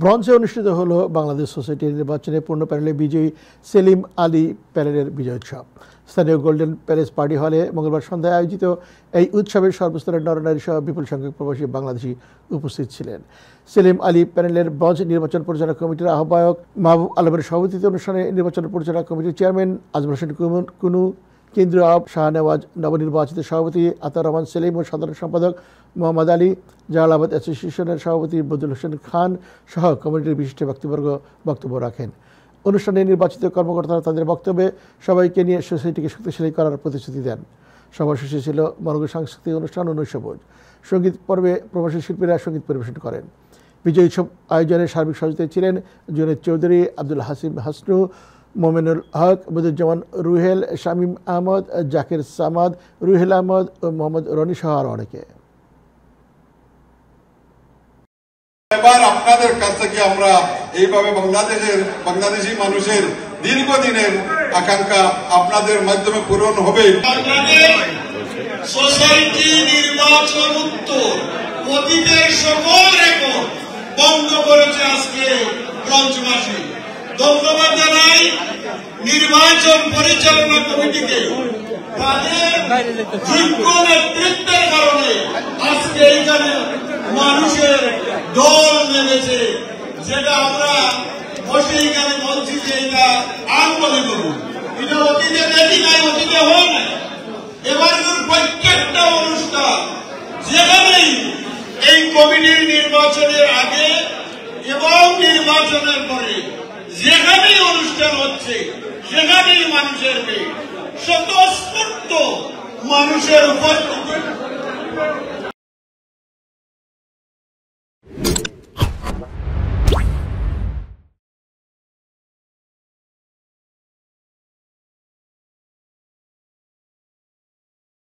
ব্রঞ্জে অনুষ্ঠিত হলো বাংলাদেশ সোসাইটির নির্বাচনে পূর্ণ প্যানেলে বিজয়ী সেলিম আলী প্যানেলের বিজয়োৎসব। স্থানীয় গোল্ডেন প্যালেস পার্টি হলে মঙ্গলবার সন্ধ্যায় আয়োজিত এই উৎসবের সর্বস্তরের নরনারী সহ বিপুল সংখ্যক প্রবাসী বাংলাদেশি উপস্থিত ছিলেন। সেলিম আলী প্যানেলের ব্রঞ্জ নির্বাচন পরিচালনা কমিটির আহ্বায়ক মাহবুব আলমের সভাপতিত্বে অনুষ্ঠানে নির্বাচন পরিচালনা কমিটির চেয়ারম্যান আজমল হোসেন কুনু, কেন্দ্রীয় শাহনেওয়াজ, নবনির্বাচিত সভাপতি আতাউর রহমান সেলিম ও সাধারণ সম্পাদক মোহাম্মদ আলী, জালালাবাদ অ্যাসোসিয়েশনের সভাপতি বদরুল হোসেন খান সহ কমিটির বিশিষ্ট ব্যক্তিবর্গ বক্তব্য রাখেন। অনুষ্ঠানে নির্বাচিত কর্মকর্তারা তাদের বক্তব্যে সবাইকে নিয়ে সোসাইটিকে শক্তিশালী করার প্রতিশ্রুতি দেন। সভা শেষে ছিল মনোজ্ঞ সাংস্কৃতিক অনুষ্ঠান ও নৈশভোজ। সঙ্গীত পর্বে প্রবাসী শিল্পীরা সঙ্গীত পরিবেশন করেন। বিজয় উৎসব আয়োজনে সার্বিক সহযোগিতায় ছিলেন জুনেদ চৌধুরী, আব্দুল হাসিম হাসনু, মোমেনুল হক, বদরুজ্জামান রুহেল, শামীম আহমদ, জাকির সামাদ, রুহেল আহমদ ও মোহাম্মদ রনি সহ আরো অনেকে। এবার আপনাদের কাছ থেকে আমরা এইভাবে বাংলাদেশি মানুষের দীর্ঘদিনের আকাঙ্ক্ষা আপনাদের মাধ্যমে পূরণ হবে। সোসাইটি নির্বাচন উত্তর অতীতের সকল রেকর্ড বন্ধ করেছে আজকে ব্রঞ্জবাসী। ধন্যবাদ জানাই নির্বাচন পরিচালনা কমিটিকে। তাদের যোগ্য নেতৃত্বের কারণে আজকে এইখানে মানুষের দল নেমেছে, যেটা আমরা বসে এখানে বলছি যে এটা আনবলিবল। এটা অতীতে দেখি নাই, অতীতে হয় না। এবার প্রত্যেকটা অনুষ্ঠান যেখানেই এই কমিটির নির্বাচনের আগে এবং নির্বাচনের পরে যেখানেই অনুষ্ঠান হচ্ছে সেখানেই মানুষের স্বতঃস্ফূর্ত মানুষের উপস্থিতি